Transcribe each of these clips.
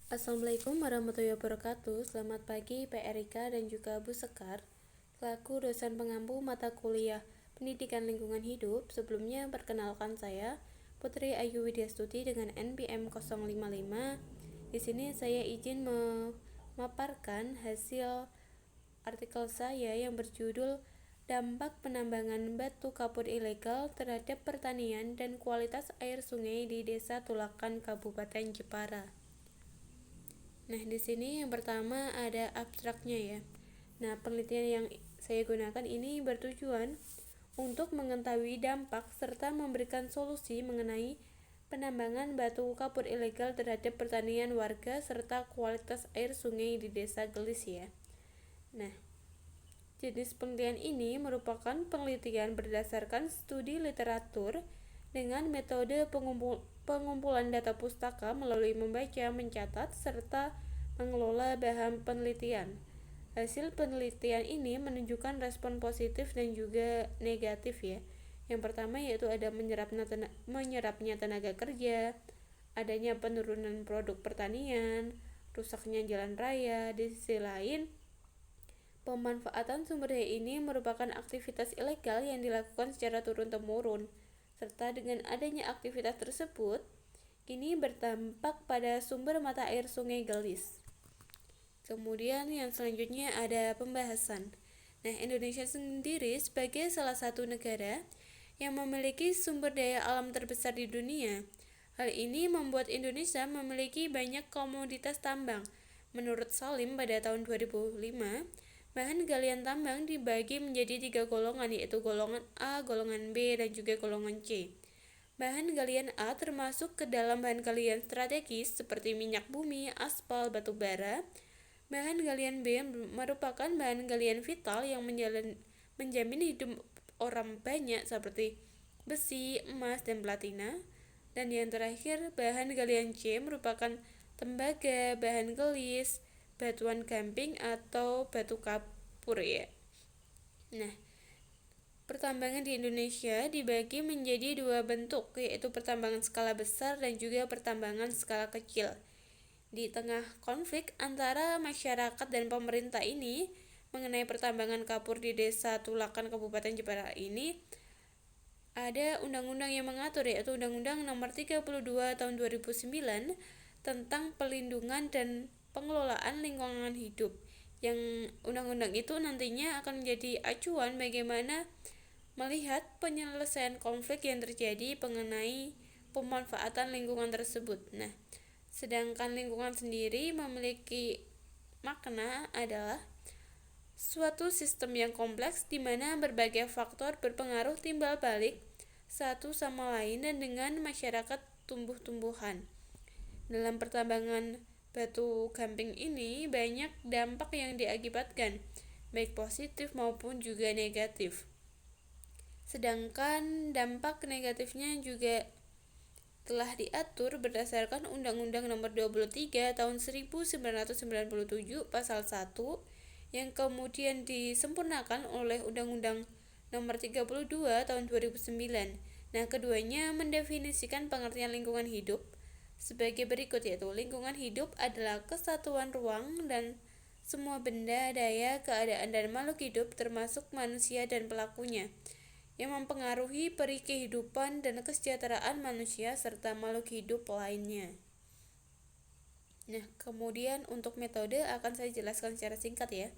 Assalamualaikum warahmatullahi wabarakatuh. Selamat pagi Pak Erika dan juga Bu Sekar, selaku dosen pengampu mata kuliah Pendidikan Lingkungan Hidup. Sebelumnya perkenalkan saya Putri Ayu Widyastuti dengan NPM 055. Di sini saya izin memaparkan hasil artikel saya yang berjudul Dampak Penambangan Batu Kapur Ilegal Terhadap Pertanian dan Kualitas Air Sungai di Desa Tulakan, Kabupaten Jepara. Nah, di sini yang pertama ada abstraknya ya. Nah, penelitian yang saya gunakan ini bertujuan untuk mengetahui dampak serta memberikan solusi mengenai penambangan batu kapur ilegal terhadap pertanian warga serta kualitas air sungai di Desa Gelis ya. Nah, jenis penelitian ini merupakan penelitian berdasarkan studi literatur dengan metode pengumpulan data pustaka melalui membaca, mencatat, serta mengelola bahan penelitian. Hasil penelitian ini menunjukkan respon positif dan juga negatif ya. Yang pertama yaitu ada menyerapnya tenaga kerja, adanya penurunan produk pertanian, rusaknya jalan raya. Di sisi lain, pemanfaatan sumber daya ini merupakan aktivitas ilegal yang dilakukan secara turun-temurun, serta dengan adanya aktivitas tersebut, ini berdampak pada sumber mata air Sungai Gelis. Kemudian yang selanjutnya ada pembahasan. Nah, Indonesia sendiri sebagai salah satu negara yang memiliki sumber daya alam terbesar di dunia. Hal ini membuat Indonesia memiliki banyak komoditas tambang. Menurut Salim pada tahun 2005, bahan galian tambang dibagi menjadi 3 golongan, yaitu golongan A, golongan B, dan juga golongan C. Bahan galian A termasuk ke dalam bahan galian strategis seperti minyak bumi, aspal, batu bara. Bahan galian B merupakan bahan galian vital yang menjamin hidup orang banyak seperti besi, emas, dan platina. Dan yang terakhir, bahan galian C merupakan tembaga, bahan gelis, batuan gamping atau batu kapur ya. Nah, pertambangan di Indonesia dibagi menjadi 2 bentuk, yaitu pertambangan skala besar dan juga pertambangan skala kecil. Di tengah konflik antara masyarakat dan pemerintah ini mengenai pertambangan kapur di Desa Tulakan, Kabupaten Jepara ini, ada undang-undang yang mengatur, yaitu Undang-Undang Nomor 32 Tahun 2009 tentang pelindungan dan pengelolaan lingkungan hidup. Yang undang-undang itu nantinya akan menjadi acuan bagaimana melihat penyelesaian konflik yang terjadi mengenai pemanfaatan lingkungan tersebut. Nah, sedangkan lingkungan sendiri memiliki makna adalah suatu sistem yang kompleks di mana berbagai faktor berpengaruh timbal balik satu sama lain dan dengan masyarakat tumbuh-tumbuhan. Dalam pertambangan batu gamping ini banyak dampak yang diakibatkan, baik positif maupun juga negatif. Sedangkan dampak negatifnya juga telah diatur berdasarkan Undang-Undang Nomor 23 Tahun 1997 Pasal 1 yang kemudian disempurnakan oleh Undang-Undang Nomor 32 Tahun 2009. Nah, keduanya mendefinisikan pengertian lingkungan hidup sebagai berikut, yaitu lingkungan hidup adalah kesatuan ruang dan semua benda, daya, keadaan, dan makhluk hidup termasuk manusia dan pelakunya yang mempengaruhi peri kehidupan dan kesejahteraan manusia serta makhluk hidup lainnya. Nah, kemudian untuk metode akan saya jelaskan secara singkat ya.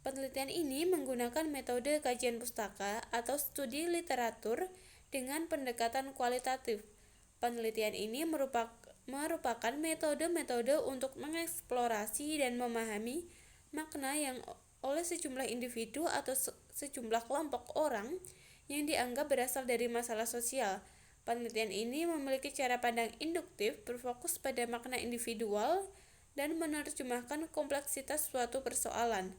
Penelitian ini menggunakan metode kajian pustaka atau studi literatur dengan pendekatan kualitatif. Penelitian ini merupakan metode-metode untuk mengeksplorasi dan memahami makna yang oleh sejumlah individu atau sejumlah kelompok orang yang dianggap berasal dari masalah sosial. Penelitian ini memiliki cara pandang induktif, berfokus pada makna individual, dan menerjemahkan kompleksitas suatu persoalan.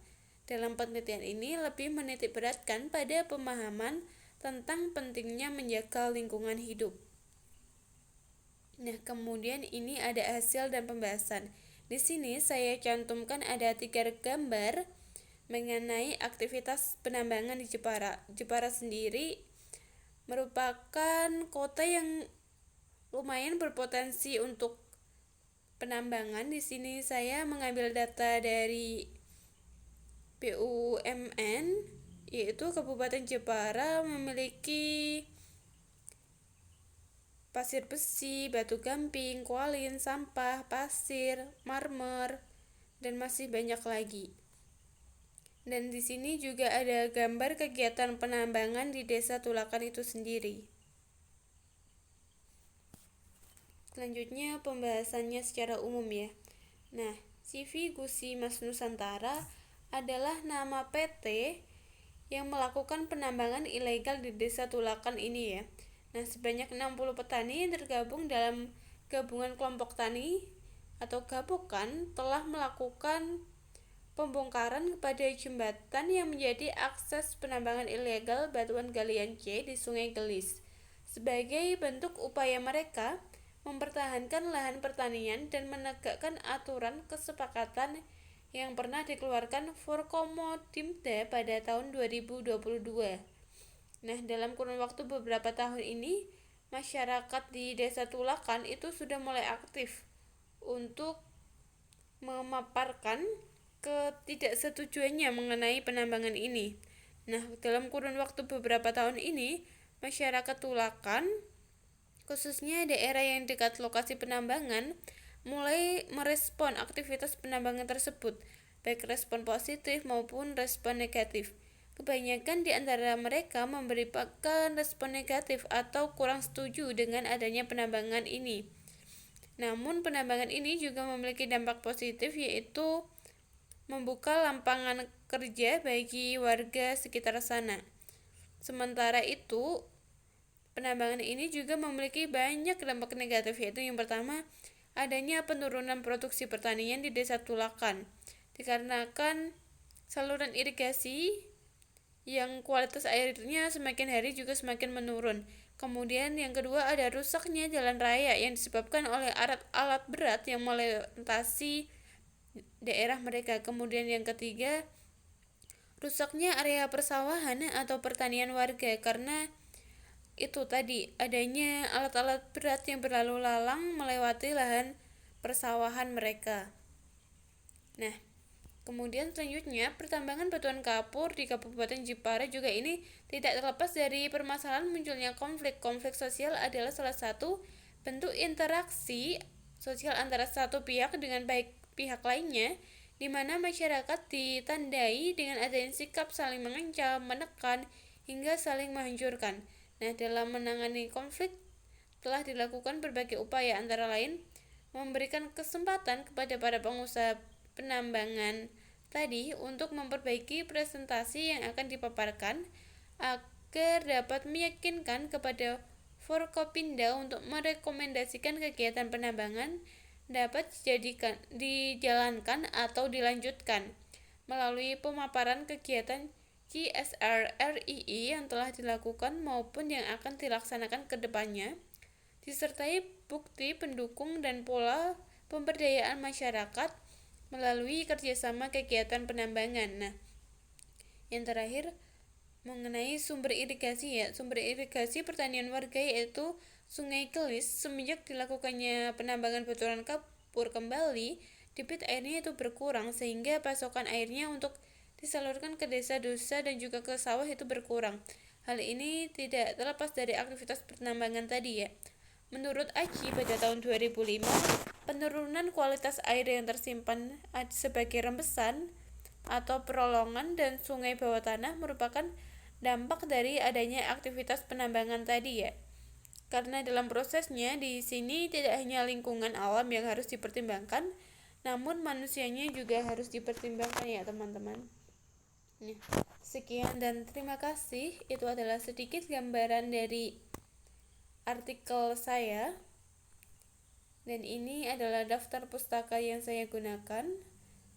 Dalam penelitian ini lebih menitik beratkan pada pemahaman tentang pentingnya menjaga lingkungan hidup. Nah, kemudian ini ada hasil dan pembahasan. Di sini saya cantumkan ada 3 gambar mengenai aktivitas penambangan di Jepara. Jepara sendiri merupakan kota yang lumayan berpotensi untuk penambangan. Di sini saya mengambil data dari BUMN, yaitu Kabupaten Jepara memiliki pasir besi, batu gamping, kualin, sampah, pasir, marmer, dan masih banyak lagi. Dan di sini juga ada gambar kegiatan penambangan di Desa Tulakan itu sendiri. Selanjutnya pembahasannya secara umum ya. Nah, CV Gusi Mas Nusantara adalah nama PT yang melakukan penambangan ilegal di Desa Tulakan ini ya. Nah, sebanyak 60 petani yang tergabung dalam gabungan kelompok tani atau gabokan telah melakukan pembongkaran kepada jembatan yang menjadi akses penambangan ilegal batuan galian C di Sungai Gelis sebagai bentuk upaya mereka mempertahankan lahan pertanian dan menegakkan aturan kesepakatan yang pernah dikeluarkan Forkomodimda pada tahun 2022. Nah, dalam kurun waktu beberapa tahun ini, masyarakat di Desa Tulakan itu sudah mulai aktif untuk memaparkan ketidaksetujuannya mengenai penambangan ini. Nah, dalam kurun waktu beberapa tahun ini, masyarakat Tulakan, khususnya daerah yang dekat lokasi penambangan, mulai merespon aktivitas penambangan tersebut, baik respon positif maupun respon negatif. Kebanyakan di antara mereka memberikan respon negatif atau kurang setuju dengan adanya penambangan ini. Namun penambangan ini juga memiliki dampak positif, yaitu membuka lapangan kerja bagi warga sekitar sana. Sementara itu, penambangan ini juga memiliki banyak dampak negatif, yaitu yang pertama, adanya penurunan produksi pertanian di Desa Tulakan dikarenakan saluran irigasi yang kualitas airnya semakin hari juga semakin menurun. Kemudian yang kedua, ada rusaknya jalan raya yang disebabkan oleh alat berat yang melintasi daerah mereka. Kemudian yang ketiga, rusaknya area persawahan atau pertanian warga karena itu tadi adanya alat-alat berat yang berlalu lalang melewati lahan persawahan mereka. Nah, kemudian selanjutnya, pertambangan batuan kapur di Kabupaten Jepara juga ini tidak terlepas dari permasalahan munculnya konflik. Konflik sosial adalah salah satu bentuk interaksi sosial antara satu pihak dengan pihak lainnya, di mana masyarakat ditandai dengan adanya sikap saling mengancam, menekan, hingga saling menghancurkan. Nah, dalam menangani konflik telah dilakukan berbagai upaya, antara lain memberikan kesempatan kepada para pengusaha penambangan tadi untuk memperbaiki presentasi yang akan dipaparkan agar dapat meyakinkan kepada Forkopimda untuk merekomendasikan kegiatan penambangan dapat dijalankan atau dilanjutkan melalui pemaparan kegiatan CSR RII yang telah dilakukan maupun yang akan dilaksanakan ke depannya, disertai bukti pendukung dan pola pemberdayaan masyarakat melalui kerjasama kegiatan penambangan. Nah, yang terakhir mengenai sumber irigasi ya. Sumber irigasi pertanian warga yaitu Sungai Gelis, semenjak dilakukannya penambangan batuan kapur kembali, debit airnya itu berkurang sehingga pasokan airnya untuk disalurkan ke desa-desa dan juga ke sawah itu berkurang. Hal ini tidak terlepas dari aktivitas penambangan tadi ya. Menurut Aji pada tahun 2005, penurunan kualitas air yang tersimpan sebagai rembesan atau perolongan dan sungai bawah tanah merupakan dampak dari adanya aktivitas penambangan tadi ya. Karena dalam prosesnya di sini tidak hanya lingkungan alam yang harus dipertimbangkan, namun manusianya juga harus dipertimbangkan ya teman-teman. Nah, sekian dan terima kasih. Itu adalah sedikit gambaran dari artikel saya. Dan ini adalah daftar pustaka yang saya gunakan.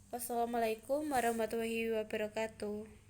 Wassalamualaikum warahmatullahi wabarakatuh.